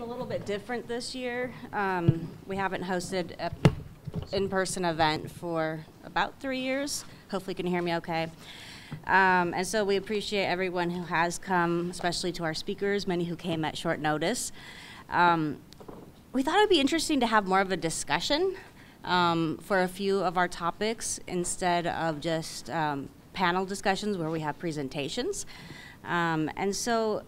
a little bit different this year. We haven't hosted an in-person event for about 3 years. Hopefully you can hear me okay. And so we appreciate everyone who has come, especially to our speakers, many who came at short notice. We thought it would be interesting to have more of a discussion for a few of our topics instead of just panel discussions where we have presentations. And so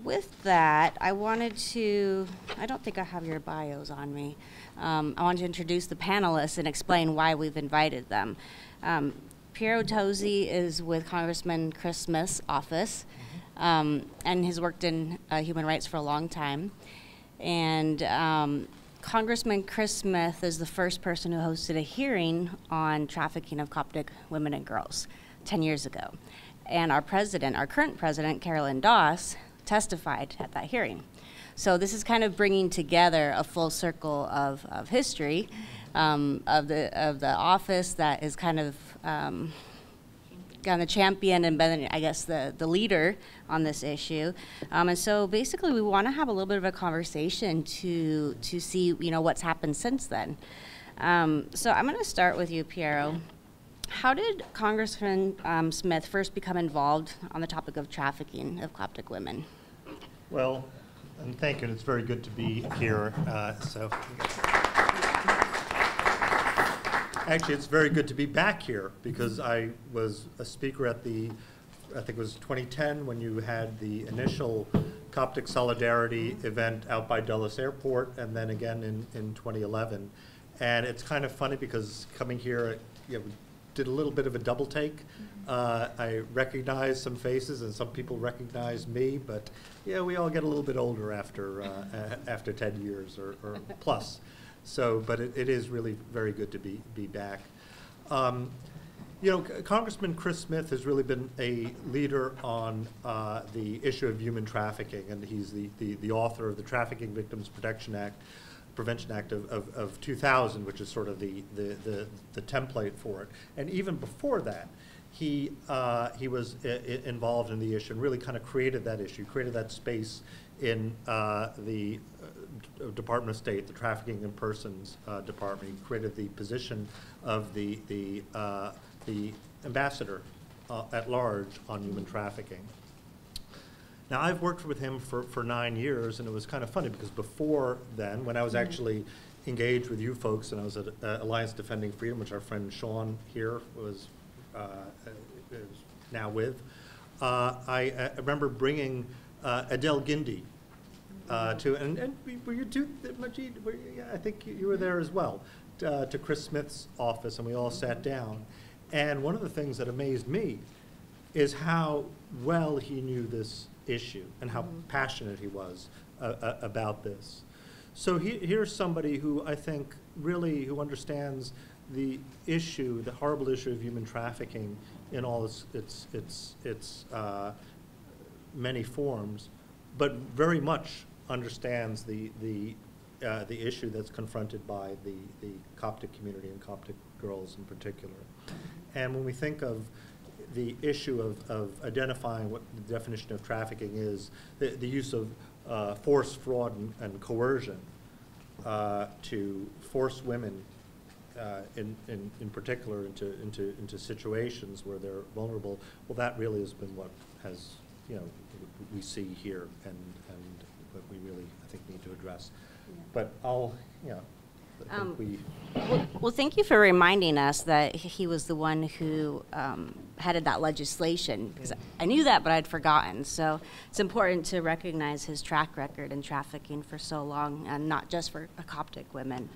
with that, I wanted to, I don't think I have your bios on me. I wanted to introduce the panelists and explain why we've invited them. Piero Tozzi is with Congressman Chris Smith's office and has worked in human rights for a long time. And Congressman Chris Smith is the first person who hosted a hearing on trafficking of Coptic women and girls 10 years ago. And our president, our current president, Carolyn Doss, testified at that hearing. So this is kind of bringing together a full circle of history of the office that is kind of the champion and been, I guess, the leader on this issue. And so basically we want to have a little bit of a conversation to see, you know, what's happened since then. So I'm going to start with you, Piero. How did Congressman Smith first become involved on the topic of trafficking of Coptic women? Well, and thank you. It's very good to be here. Actually, it's very good to be back here because I was a speaker at the, I think it was 2010 when you had the initial Coptic Solidarity event out by Dulles Airport, and then again in 2011. And it's kind of funny because coming here, you know, did a little bit of a double take. I recognized some faces and some people recognized me, but yeah, we all get a little bit older after after 10 years or plus. So, but it is really very good to be back. You know, Congressman Chris Smith has really been a leader on the issue of human trafficking, and he's the author of the Trafficking Victims Protection Act, Prevention Act of 2000, which is sort of the template for it. And even before that, he was involved in the issue and really kind of created that issue, created that space in the Department of State, the Trafficking in Persons Department. He created the position of the ambassador at large on human trafficking. Now, I've worked with him for 9 years, and it was kind of funny because before then, when I was actually engaged with you folks, and I was at Alliance Defending Freedom, which our friend Sean here was now with, I remember bringing Adele Gindi to, and were you too, Majid? I think you were there as well, to Chris Smith's office, and we all sat down. And one of the things that amazed me is how well he knew this issue and how passionate he was about this. So here's somebody who I think really who understands the issue, the horrible issue of human trafficking in all its many forms, but very much understands the issue that's confronted by the Coptic community and Coptic girls in particular. And when we think of the issue of identifying what the definition of trafficking is, the use of force, fraud, and coercion to force women, in particular, into situations where they're vulnerable. Well, that really has been what has, you know, we see here, and what we really, I think, need to address. Yeah. But I'll, you know. Well, thank you for reminding us that he was the one who headed that legislation, because I knew that, but I'd forgotten. So it's important to recognize his track record in trafficking for so long, and not just for Coptic women.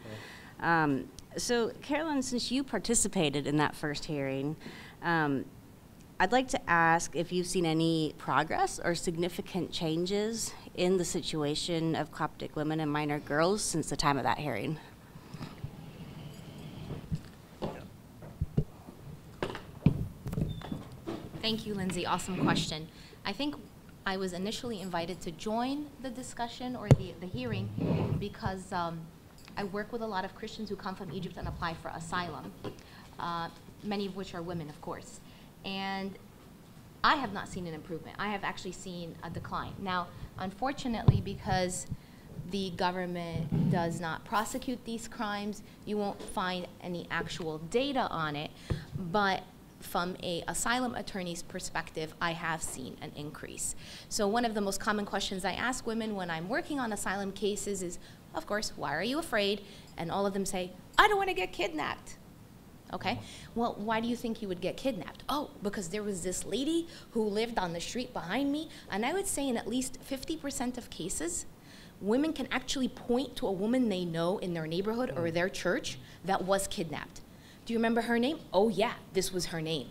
Okay. So, Carolyn, since you participated in that first hearing, I'd like to ask if you've seen any progress or significant changes in the situation of Coptic women and minor girls since the time of that hearing. Thank you, Lindsay. Awesome question. I think I was initially invited to join the discussion or the hearing because I work with a lot of Christians who come from Egypt and apply for asylum, many of which are women, of course. And I have not seen an improvement. I have actually seen a decline. Now, unfortunately, because the government does not prosecute these crimes. You won't find any actual data on it, but from an asylum attorney's perspective, I have seen an increase. So one of the most common questions I ask women when I'm working on asylum cases is, of course, why are you afraid? And all of them say, I don't want to get kidnapped. Okay, well, why do you think you would get kidnapped? Oh, because there was this lady who lived on the street behind me, and I would say in at least 50% of cases, women can actually point to a woman they know in their neighborhood or their church that was kidnapped. Do you remember her name? Oh yeah, this was her name.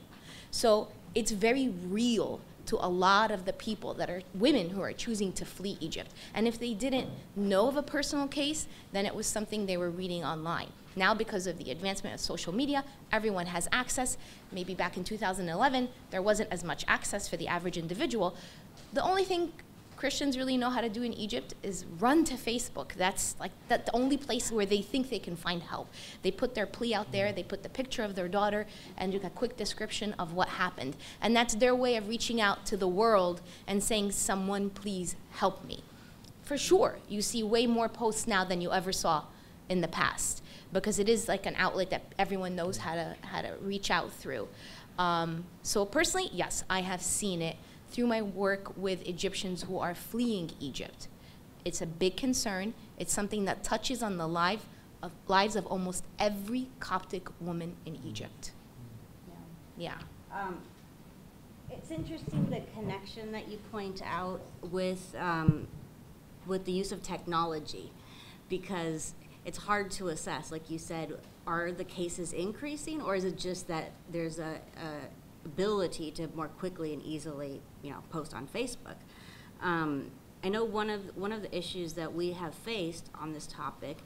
So it's very real to a lot of the people that are women who are choosing to flee Egypt. And if they didn't know of a personal case, then it was something they were reading online. Now, because of the advancement of social media, everyone has access. Maybe back in 2011, there wasn't as much access for the average individual. The only thing Christians really know how to do in Egypt is run to Facebook. That's like the only place where they think they can find help. They put their plea out there, they put the picture of their daughter, and do a quick description of what happened. And that's their way of reaching out to the world and saying, someone please help me. For sure, you see way more posts now than you ever saw in the past, because it is like an outlet that everyone knows how to reach out through. So personally, yes, I have seen it through my work with Egyptians who are fleeing Egypt. It's a big concern. It's something that touches on the lives of almost every Coptic woman in Egypt. Yeah. It's interesting the connection that you point out with the use of technology, because it's hard to assess. Like you said, are the cases increasing, or is it just that there's a ability to more quickly and easily, post on Facebook? I know one of the issues that we have faced on this topic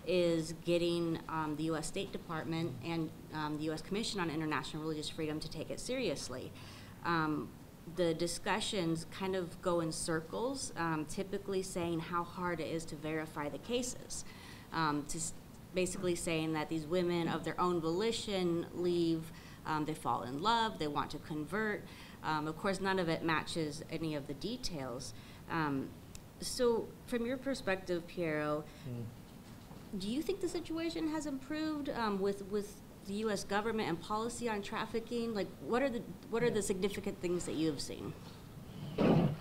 is getting the U.S. State Department and the U.S. Commission on International Religious Freedom to take it seriously. The discussions kind of go in circles, typically saying how hard it is to verify the cases. Basically saying that these women of their own volition leave, they fall in love, they want to convert. Of course, none of it matches any of the details. So from your perspective, Piero, do you think the situation has improved with the U.S. government and policy on trafficking? Like, what are the significant things that you have seen?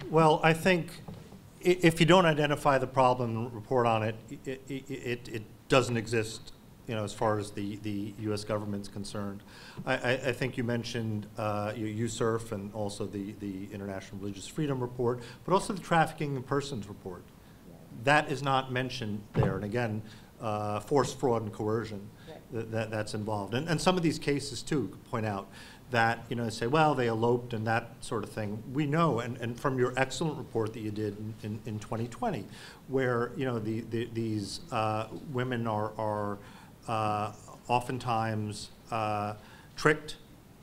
Well, I think if you don't identify the problem and report on it, it doesn't exist, as far as the U.S. government's concerned. I think you mentioned USERF and also the International Religious Freedom Report, but also the Trafficking in Persons Report. That is not mentioned there. And again, force, fraud, and coercion, that's involved. And some of these cases, too, point out that, say, well, they eloped and that sort of thing. We know, and from your excellent report that you did in 2020, where, these women are oftentimes tricked,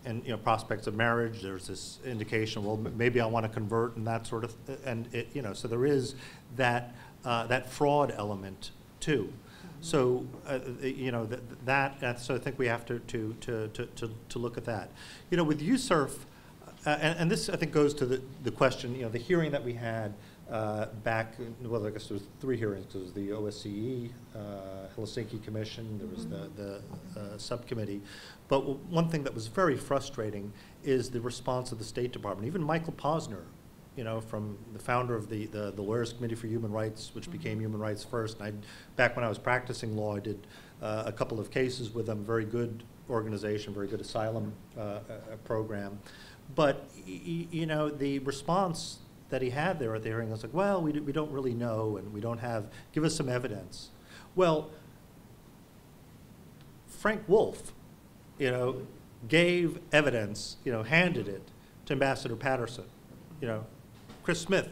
and prospects of marriage. There's this indication, well, maybe I want to convert and that sort of, and so there is that that fraud element too. So so I think we have to look at that. With USERF, and this I think goes to the question. The hearing that we had back, well, I guess there was 3 hearings. There was the OSCE, Helsinki Commission, there was the subcommittee. But one thing that was very frustrating is the response of the State Department. Even Michael Posner, from the founder of the Lawyers Committee for Human Rights, which became Human Rights First. And back when I was practicing law, I did a couple of cases with them. Very good organization, very good asylum program. But the response that he had there at the hearing was like, well, we don't really know, and we don't have, give us some evidence. Well, Frank Wolf, gave evidence, handed it to Ambassador Patterson. Chris Smith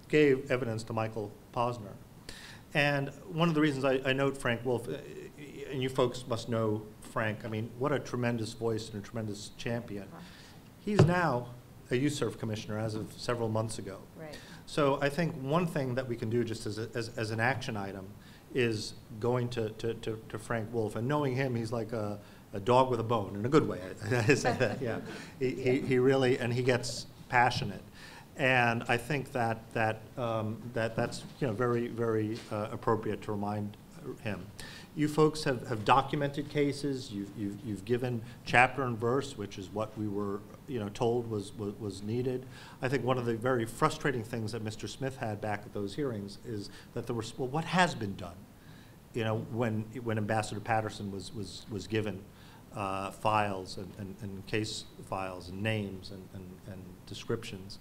gave evidence to Michael Posner. And one of the reasons I note Frank Wolf, and you folks must know Frank, I mean, what a tremendous voice and a tremendous champion. He's now a USERF commissioner as of several months ago. Right. So I think one thing that we can do just as an action item is going to Frank Wolf, and knowing him, he's like a dog with a bone, in a good way. I say that, yeah. He really, and he gets passionate. And I think that's very, very appropriate to remind him. You folks have documented cases. You've given chapter and verse, which is what we were told was needed. I think one of the very frustrating things that Mr. Smith had back at those hearings is that there was, well, what has been done? When Ambassador Patterson was given files and case files and names and descriptions,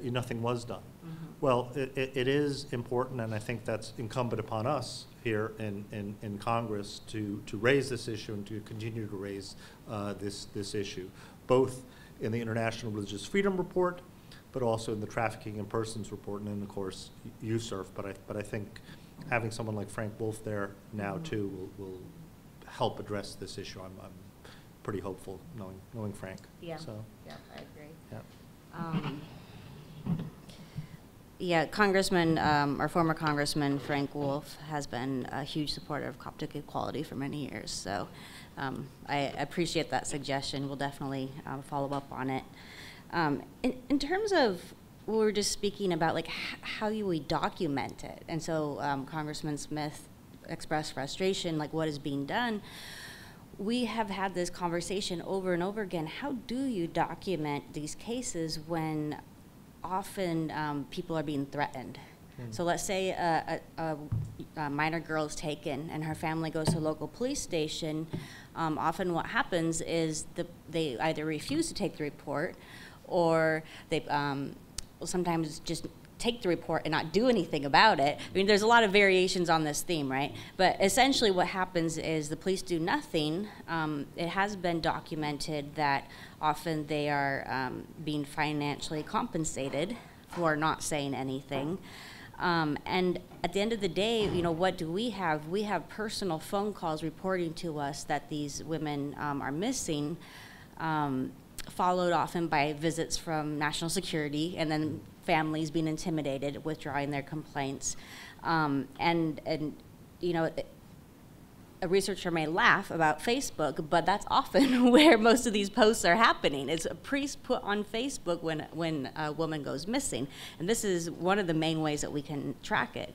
nothing was done. Mm-hmm. Well, it is important, and I think that's incumbent upon us here in Congress to raise this issue and to continue to raise this issue, both in the International Religious Freedom Report, but also in the Trafficking in Persons Report, and then of course USERF. But I think having someone like Frank Wolf there now mm-hmm. too will help address this issue. I'm pretty hopeful knowing Frank. Yeah. So. Yeah, I agree. Yeah. Yeah, Congressman, our former Congressman Frank Wolf has been a huge supporter of Coptic equality for many years. So I appreciate that suggestion. We'll definitely follow up on it. In terms of what we were just speaking about, like how we document it, and so Congressman Smith expressed frustration, like what is being done. We have had this conversation over and over again. How do you document these cases when often people are being threatened? So let's say a minor girl is taken and her family goes to a local police station. Often what happens is they either refuse to take the report, or they sometimes just take the report and not do anything about it. I mean, there's a lot of variations on this theme, right? But essentially what happens is the police do nothing. It has been documented that often they are being financially compensated for not saying anything. And at the end of the day, what do we have? We have personal phone calls reporting to us that these women are missing, followed often by visits from national security, and then families being intimidated, withdrawing their complaints. And a researcher may laugh about Facebook, but that's often where most of these posts are happening. It's a priest put on Facebook when a woman goes missing. And this is one of the main ways that we can track it.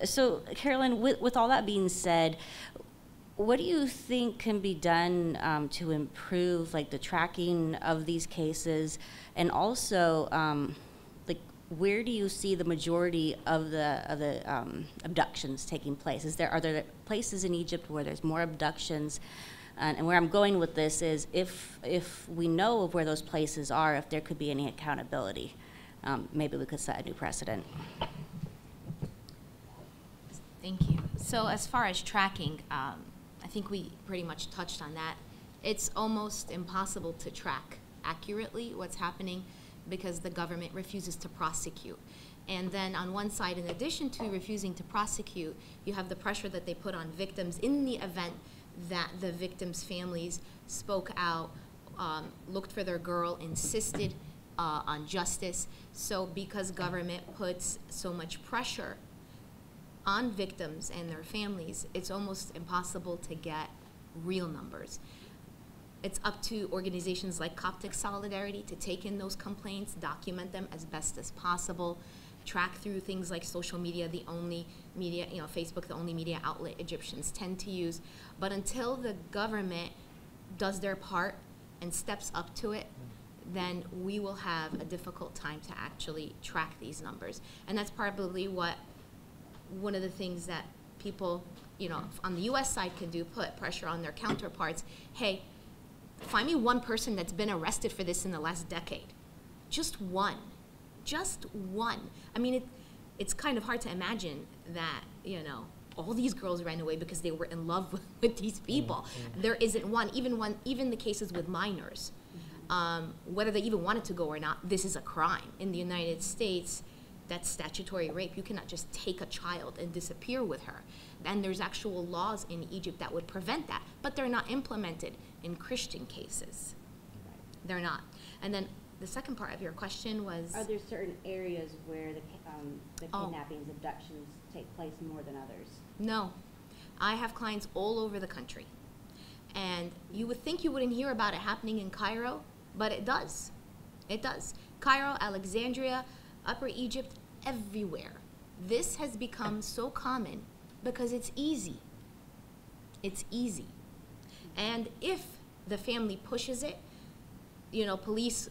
So Carolyn, with all that being said, what do you think can be done to improve the tracking of these cases, and also where do you see the majority of the abductions taking place? Are there places in Egypt where there's more abductions? And where I'm going with this is if we know of where those places are, if there could be any accountability, maybe we could set a new precedent. Thank you. So as far as tracking, I think we pretty much touched on that. It's almost impossible to track accurately what's happening because the government refuses to prosecute. And then on one side, in addition to refusing to prosecute, you have the pressure that they put on victims in the event that the victims' families spoke out, looked for their girl, insisted on justice. So because government puts so much pressure on victims and their families, it's almost impossible to get real numbers. It's up to organizations like Coptic Solidarity to take in those complaints, document them as best as possible, track through things like social media, the only media, Facebook, the only media outlet Egyptians tend to use. But until the government does their part and steps up to it, then we will have a difficult time to actually track these numbers. And that's probably one of the things that people, on the US side can do, put pressure on their counterparts. Hey, find me one person that's been arrested for this in the last decade. Just one. Just one. I mean, it's kind of hard to imagine that, all these girls ran away because they were in love with these people. Mm-hmm. There isn't one. Even the cases with minors, whether they even wanted to go or not, this is a crime. In the United States, that's statutory rape. You cannot just take a child and disappear with her. And there's actual laws in Egypt that would prevent that, but they're not implemented in Christian cases. They're not. And then the second part of your question was? Are there certain areas where the kidnappings, abductions take place more than others? No. I have clients all over the country. And you would think you wouldn't hear about it happening in Cairo, but it does. It does. Cairo, Alexandria, Upper Egypt, everywhere. This has become so common because it's easy. It's easy. And if the family pushes it, you know, police,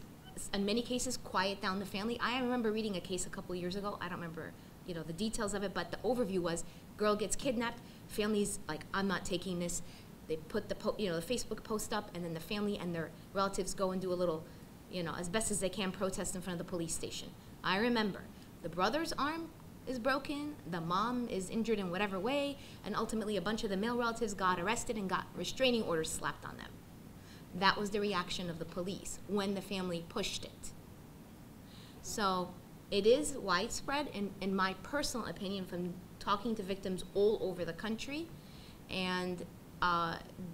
in many cases, quiet down the family. I remember reading a case a couple years ago. I don't remember, you know, the details of it, but the overview was, girl gets kidnapped, family's like, I'm not taking this. They put the, the Facebook post up, and then the family and their relatives go and do a little, you know, as best as they can, protest in front of the police station. I remember the brother's arm is broken, the mom is injured in whatever way, and ultimately a bunch of the male relatives got arrested and got restraining orders slapped on them. That was the reaction of the police when the family pushed it. So it is widespread, in my personal opinion, from talking to victims all over the country, and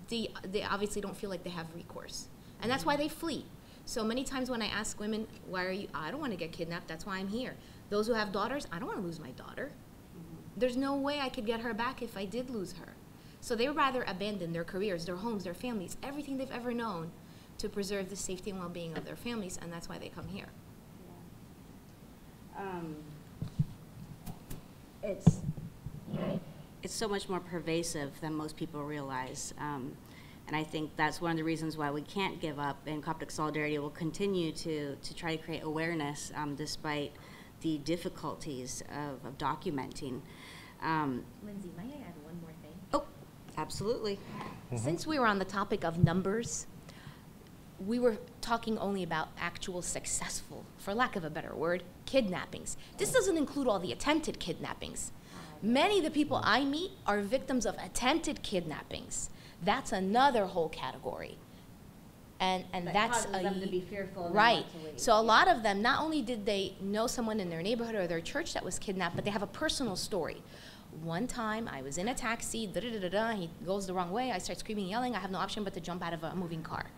they obviously don't feel like they have recourse. And that's why they flee. So many times when I ask women, why are you, I don't want to get kidnapped, that's why I'm here. Those who have daughters, I don't want to lose my daughter. There's no way I could get her back if I did lose her. So they would rather abandon their careers, their homes, their families, everything they've ever known to preserve the safety and well-being of their families, and that's why they come here. Yeah. It's so much more pervasive than most people realize. And I think that's one of the reasons why we can't give up, and Coptic Solidarity will continue to try to create awareness despite the difficulties of documenting. Lindsay, might I add one more thing? Oh, absolutely. Since we were on the topic of numbers, we were talking only about actual successful, for lack of a better word, kidnappings. This doesn't include all the attempted kidnappings. Many of the people I meet are victims of attempted kidnappings. That's another whole category. And that's causes them to be fearful. Right. So a lot of them, not only did they know someone in their neighborhood or their church that was kidnapped, but they have a personal story. One time I was in a taxi, he goes the wrong way, I start screaming and yelling, I have no option but to jump out of a moving car.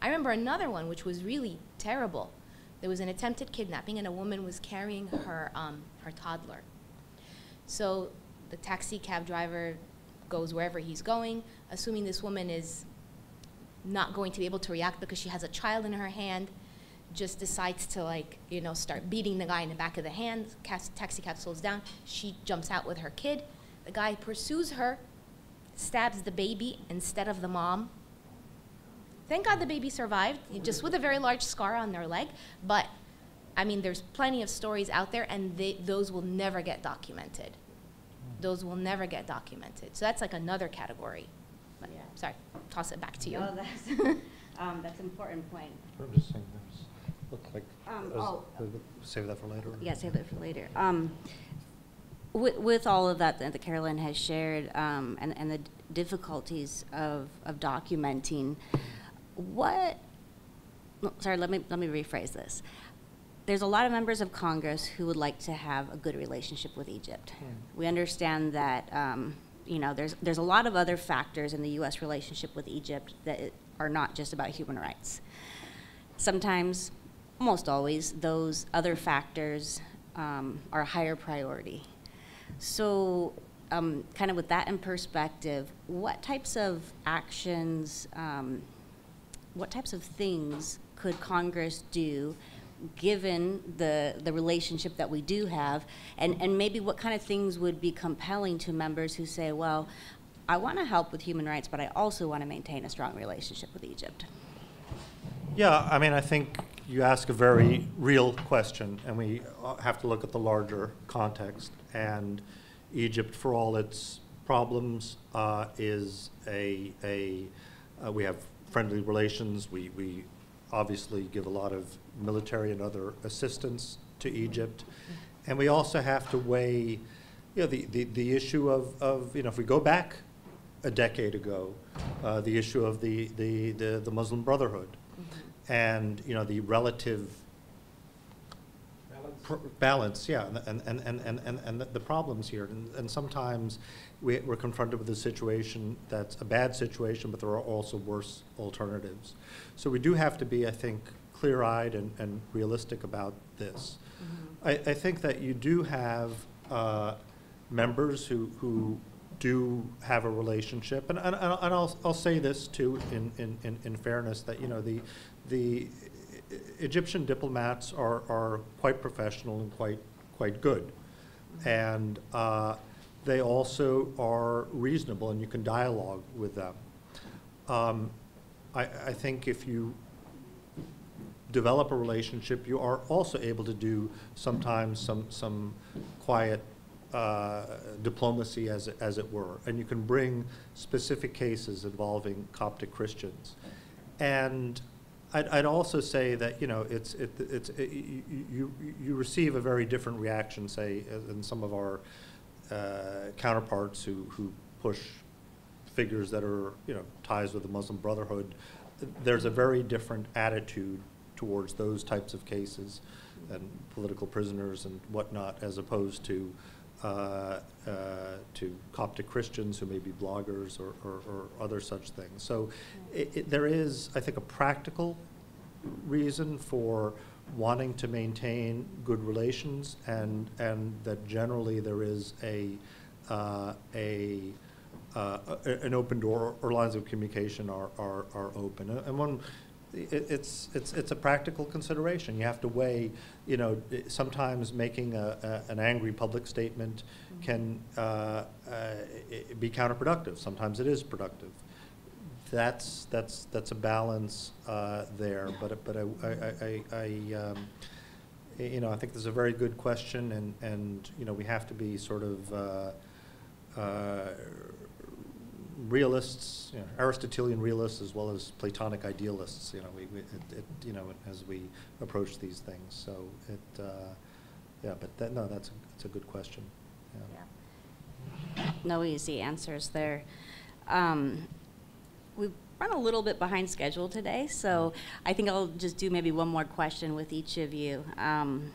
I remember another one which was really terrible. There was an attempted kidnapping and a woman was carrying her toddler. So the taxi cab driver goes wherever he's going, assuming this woman is not going to be able to react because she has a child in her hand, just decides to, like, you know, start beating the guy in the back of the hand. Taxi cab slows down. She jumps out with her kid. The guy pursues her, stabs the baby instead of the mom. Thank God the baby survived, just with a very large scar on their leg. But, I mean, there's plenty of stories out there, and those will never get documented. Those will never get documented. So that's like another category. But, Yeah. Sorry, toss it back to you. No, that's that's an important point. I'm just saying, look like, save that for later. Yeah, save that for later. With all of that that Carolyn has shared, and the difficulties of documenting, sorry, let me rephrase this. There's a lot of members of Congress who would like to have a good relationship with Egypt. We understand that you know, there's a lot of other factors in the U.S. relationship with Egypt that are not just about human rights. Sometimes, almost always, those other factors are a higher priority. So kind of with that in perspective, what types of actions, what types of things could Congress do given the relationship that we do have, and maybe what kind of things would be compelling to members who say, well, I want to help with human rights, but I also want to maintain a strong relationship with Egypt? Yeah, I mean, I think you ask a very real question, and we have to look at the larger context. And Egypt, for all its problems, is we have friendly relations. We obviously give a lot of military and other assistance to Egypt. And we also have to weigh, you know, the issue of, you know, if we go back a decade ago, the issue of the Muslim Brotherhood, and, you know, the relative balance, yeah, and the problems here. And sometimes we're confronted with a situation that's a bad situation, but there are also worse alternatives. So we do have to be, I think, clear-eyed and realistic about this. I think that you do have members who do have a relationship, and I'll say this too in fairness, that, you know, Egyptian diplomats are quite professional and quite good, and they also are reasonable, and you can dialogue with them. I think if you develop a relationship, you are also able to do sometimes some quiet diplomacy, as it were, and you can bring specific cases involving Coptic Christians. And I'd also say that, you know, you receive a very different reaction, say, than some of our counterparts who push figures that are, you know, ties with the Muslim Brotherhood. There's a very different attitude towards those types of cases and political prisoners and whatnot, as opposed to Coptic Christians who may be bloggers or other such things. So there is, I think, a practical reason for wanting to maintain good relations, and that generally there is an open door, or lines of communication are open. And one, it's a practical consideration. You have to weigh, you know, sometimes making an angry public statement can be counterproductive. Sometimes it is productive. That's a balance there. But you know, I think there's a very good question, and you know, we have to be sort of realists, you know, Aristotelian realists as well as Platonic idealists. You know, you know, as we approach these things. So yeah, but that's a good question. Yeah. No easy answers there. We've run a little bit behind schedule today, so I think I'll just do maybe one more question with each of you. One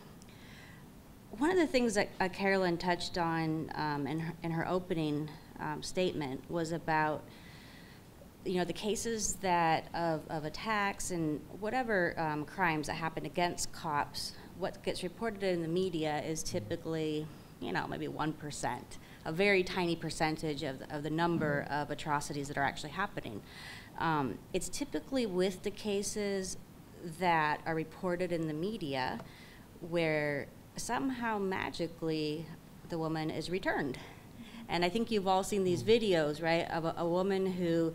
of the things that Carolyn touched on in her opening statement was about, you know, the cases that of attacks and whatever crimes that happen against cops. What gets reported in the media is typically, you know, maybe 1%, a very tiny percentage of the number of atrocities that are actually happening. It's typically with the cases that are reported in the media where somehow magically the woman is returned. And I think you've all seen these videos, right, of a woman who,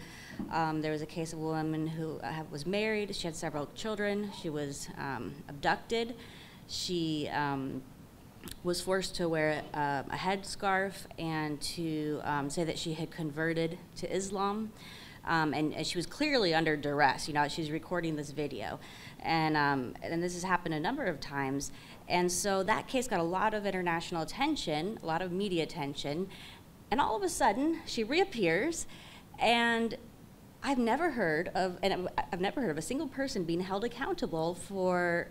there was a case of a woman who was married, she had several children, she was abducted, she was forced to wear a headscarf and to say that she had converted to Islam. And she was clearly under duress. You know, she's recording this video. And this has happened a number of times. And so that case got a lot of international attention, a lot of media attention. And all of a sudden, she reappears. And I've never heard of a single person being held accountable for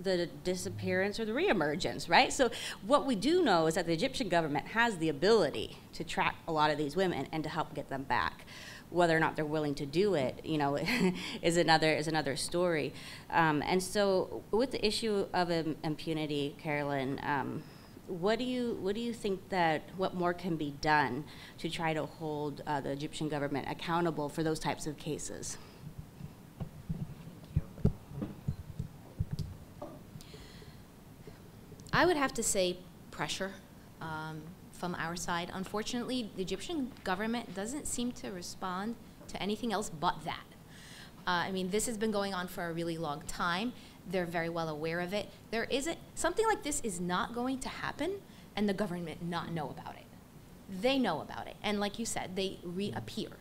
the disappearance or the reemergence, right? So what we do know is that the Egyptian government has the ability to track a lot of these women and to help get them back. Whether or not they're willing to do it, you know, is another story. And so, with the issue of impunity, Carolyn, what do you think what more can be done to try to hold the Egyptian government accountable for those types of cases? I would have to say pressure from our side. Unfortunately, the Egyptian government doesn't seem to respond to anything else but that. I mean, this has been going on for a really long time. They're very well aware of it. Something like this is not going to happen and the government not know about it. They know about it. And like you said, they reappear.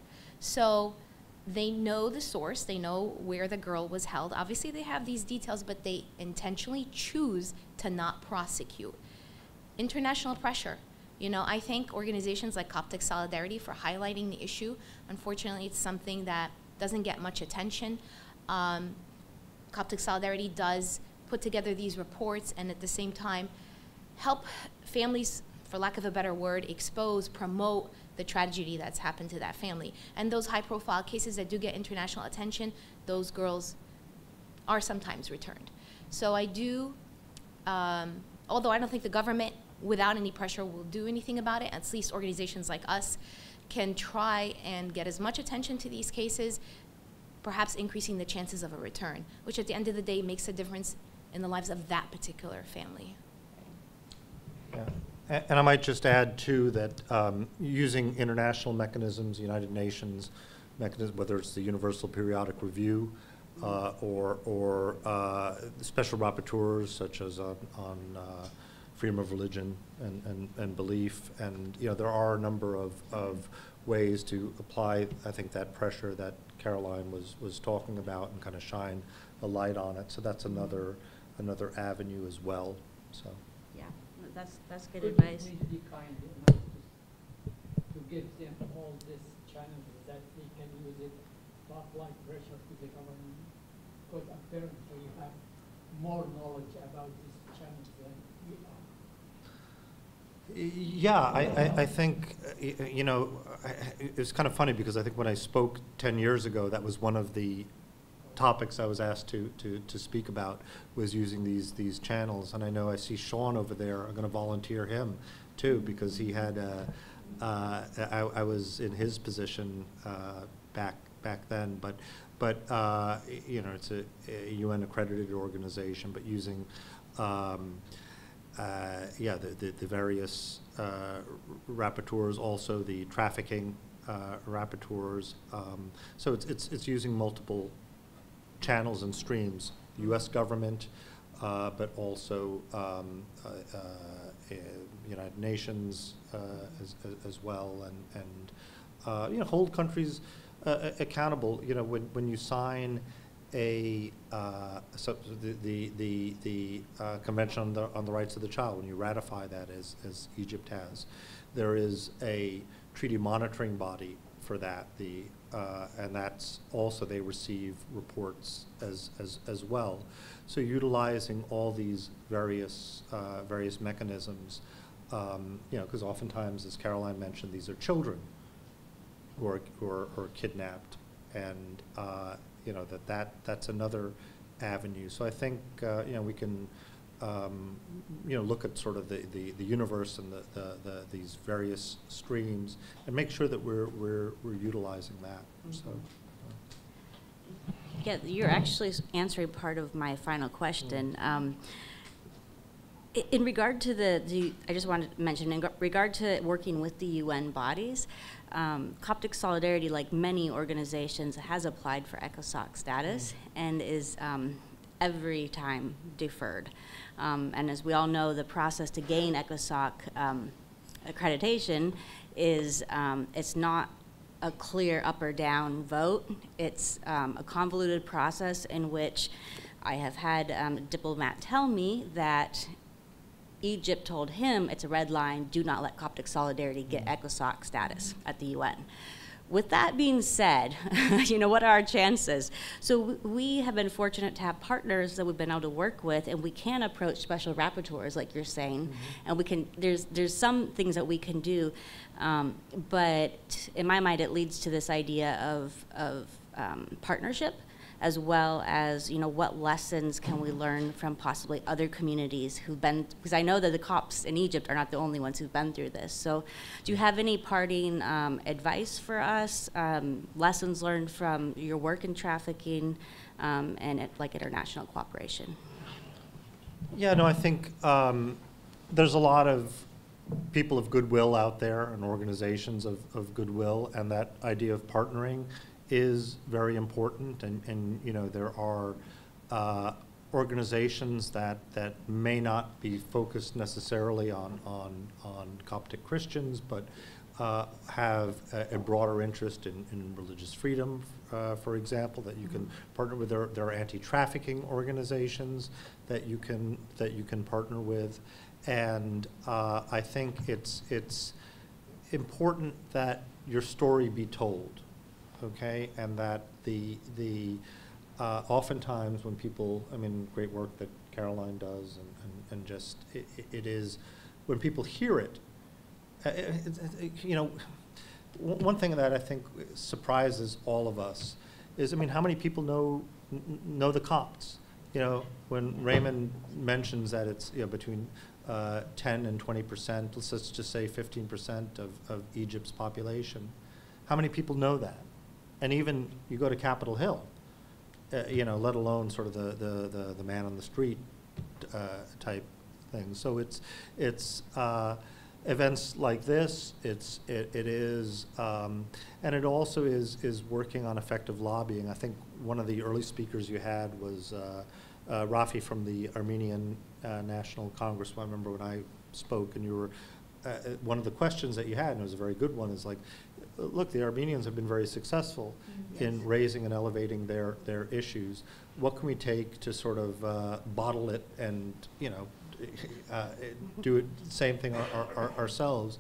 So they know the source, they know where the girl was held. Obviously they have these details, but they intentionally choose to not prosecute. International pressure. You know, I thank organizations like Coptic Solidarity for highlighting the issue. Unfortunately, it's something that doesn't get much attention. Coptic Solidarity does put together these reports and at the same time help families, for lack of a better word, expose, promote the tragedy that's happened to that family. And those high-profile cases that do get international attention, those girls are sometimes returned. So I do, although I don't think the government without any pressure will do anything about it, at least organizations like us can try and get as much attention to these cases, perhaps increasing the chances of a return, which at the end of the day makes a difference in the lives of that particular family. Yeah. And I might just add, too, that using international mechanisms, United Nations mechanism, whether it's the Universal Periodic Review or special rapporteurs such as on freedom of religion and belief, and there are a number of ways to apply, I think, that pressure that Caroline was talking about and kind of shine a light on it. So that's another avenue as well. So. That's good advice. Please be kind enough to give them all these channels that they can use it to apply pressure to the government, because apparently you have more knowledge about these channels than we are. Yeah, I think, it's kind of funny because I think when I spoke 10 years ago, that was one of the topics I was asked to speak about, was using these channels. And I know I see Sean over there. I'm going to volunteer him too, because he had I was in his position back then, but it's a UN accredited organization, but using the various rapporteurs, also the trafficking rapporteurs. So it's using multiple channels and streams, the U.S. government, but also United Nations as well, and hold countries accountable. When you sign the Convention on the Rights of the Child, when you ratify that, as Egypt has, there is a treaty monitoring body for that. And that's also, they receive reports as well. So utilizing all these various mechanisms, because oftentimes, as Caroline mentioned, these are children who are kidnapped, and that's another avenue. So I think we can look at sort of the universe and these various streams and make sure that we're utilizing that. So. Yeah, you're actually answering part of my final question. In regard to I just wanted to mention, in regard to working with the UN bodies, Coptic Solidarity, like many organizations, has applied for ECOSOC status and is every time deferred. And as we all know, the process to gain ECOSOC accreditation is it's not a clear up or down vote. It's a convoluted process in which I have had a diplomat tell me that Egypt told him it's a red line, do not let Coptic Solidarity get ECOSOC status at the UN. With that being said, what are our chances? So we have been fortunate to have partners that we've been able to work with, and we can approach special rapporteurs, like you're saying, and we can. There's some things that we can do, but in my mind, it leads to this idea of partnership, as well as what lessons can we learn from possibly other communities who've been, because I know that the Copts in Egypt are not the only ones who've been through this. So do you have any parting advice for us, lessons learned from your work in trafficking and international cooperation? Yeah, no, I think there's a lot of people of goodwill out there and organizations of goodwill, and that idea of partnering is very important, and there are organizations that may not be focused necessarily on Coptic Christians, but have a broader interest in religious freedom, for example, that you can partner with. There are anti-trafficking organizations that you can partner with, and I think it's important that your story be told. Okay, and that the oftentimes when people, great work that Caroline does, and just it is when people hear it, one thing that I think surprises all of us is, how many people know the Copts? When Raymond mentions that it's between 10 and 20%, let's just say 15% of Egypt's population. How many people know that? And even you go to Capitol Hill, you know, let alone sort of the man on the street type thing. So it's events like this. It is, and it also is working on effective lobbying. I think one of the early speakers you had was Rafi from the Armenian National Congress. I remember when I spoke, and you were one of the questions that you had, and it was a very good one, is like, look, the Armenians have been very successful in raising and elevating their issues. What can we take to sort of bottle it and, you know, do it same thing ourselves?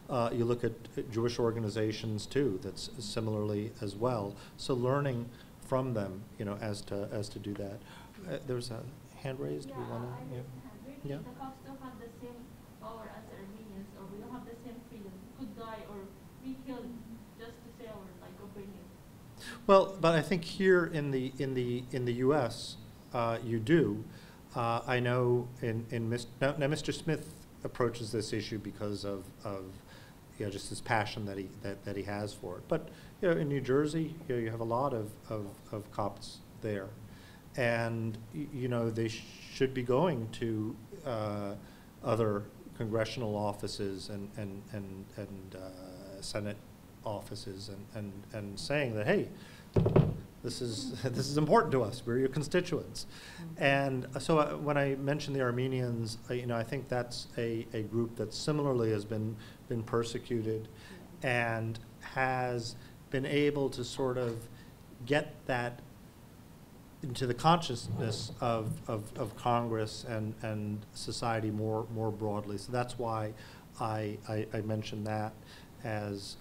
You look at Jewish organizations too, that's similarly as well. So learning from them, you know, as to do that. There's a hand raised. Yeah, we want to. Yeah. The Copts don't have the same power as the Armenians, or we don't have the same freedom. We could die or be killed just to say our opinion. Well, but I think here in the U.S. You do. I know now Mr. Smith approaches this issue because of you know, just his passion that he has for it. But you know, in New Jersey, you know, you have a lot of Copts there, and you know, they should be going to other congressional offices and Senate offices and saying that, hey, this is important to us. We're your constituents. And so when I mentioned the Armenians, you know, I think that's a group that similarly has been persecuted and has been able to sort of get that into the consciousness of Congress and society more broadly. So that's why I mentioned that as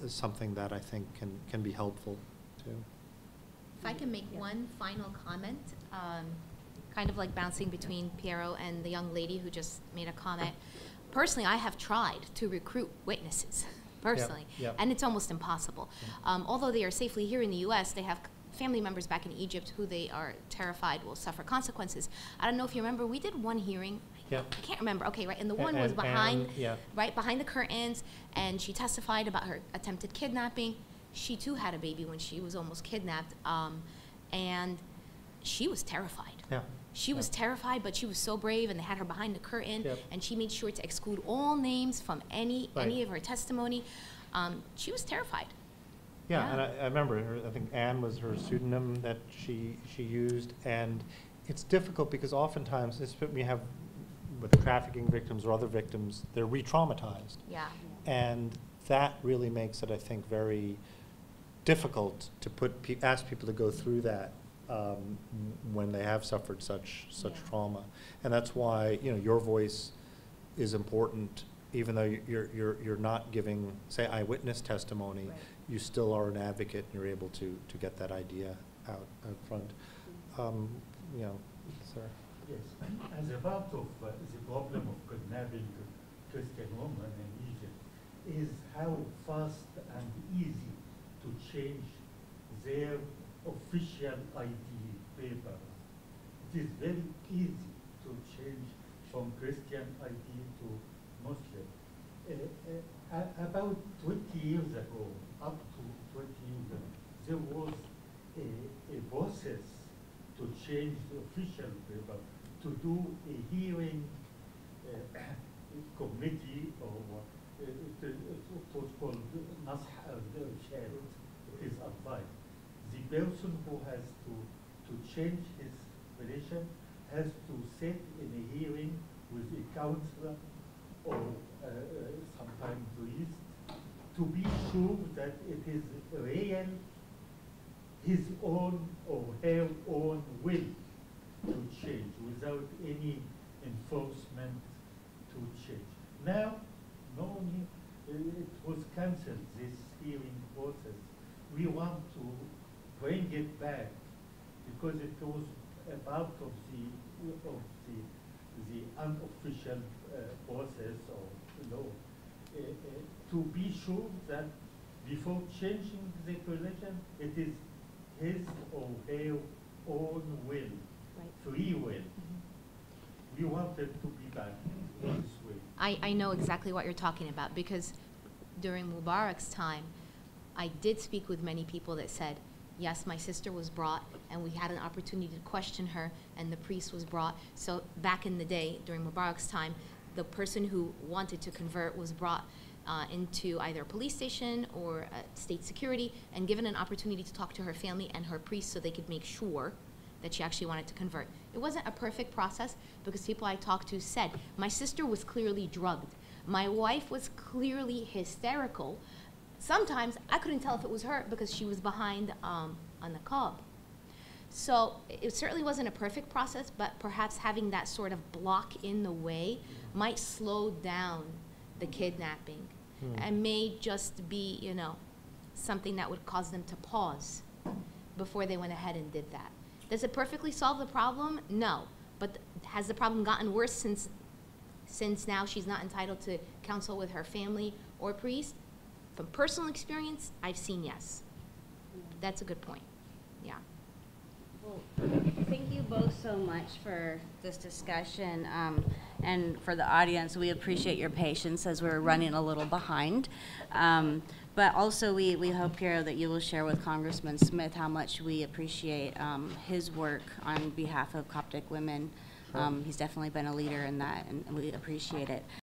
something that I think can be helpful too. If I can make one final comment, kind of like bouncing between Piero and the young lady who just made a comment. Personally, I have tried to recruit witnesses, personally, and it's almost impossible. Although they are safely here in the U.S., they have family members back in Egypt who they are terrified will suffer consequences. I don't know if you remember, we did one hearing. I can't remember. Okay, right, and the one was behind, right behind the curtains, and she testified about her attempted kidnapping. She too had a baby when she was almost kidnapped, and she was terrified. She was terrified, but she was so brave, and they had her behind the curtain, and she made sure to exclude all names from any of her testimony. She was terrified. And I remember her, I think Anne was her pseudonym that she used, and it's difficult because oftentimes we have with trafficking victims or other victims, they're re-traumatized. And that really makes it, I think, very difficult to ask people to go through that when they have suffered such trauma. And that's why, you know, your voice is important, even though you're not giving, say, eyewitness testimony. You still are an advocate, and you're able to get that idea out front. You know, sir. Yes, as a part of the problem of kidnapping Christian women in Egypt is how fast and easy to change their official ID paper. It is very easy to change from Christian ID to Muslim. About 20 years ago, up to 20 years ago, there was a process to change the official paper, to do a hearing committee, or it was called Nasr al-Shad, his advice. The person who has to change his religion has to sit in a hearing with a counselor or sometimes priest to be sure that it is real, his own or her own will to change without any enforcement to change. Now, no, it was cancelled, this hearing process. We want to bring it back because it was a part of the unofficial process or law. To be sure that before changing the religion, it is his or her own will, free will. We want it to be back this way. I know exactly what you're talking about, because during Mubarak's time, I did speak with many people that said, Yes, my sister was brought, and we had an opportunity to question her, and the priest was brought. So back in the day, during Mubarak's time, the person who wanted to convert was brought into either a police station or state security and given an opportunity to talk to her family and her priest so they could make sure that she actually wanted to convert. It wasn't a perfect process because people I talked to said, my sister was clearly drugged. My wife was clearly hysterical. Sometimes I couldn't tell if it was her because she was behind on the cob. So it certainly wasn't a perfect process, but perhaps having that sort of block in the way might slow down the kidnapping and may just be, you know, something that would cause them to pause before they went ahead and did that. Does it perfectly solve the problem? No. But has the problem gotten worse since now she's not entitled to counsel with her family or priest? From personal experience, I've seen yes. That's a good point. Yeah. Well, thank you both so much for this discussion, and for the audience. We appreciate your patience as we're running a little behind. But also we hope, Piero, that you will share with Congressman Smith how much we appreciate his work on behalf of Coptic women. He's definitely been a leader in that, and we appreciate it.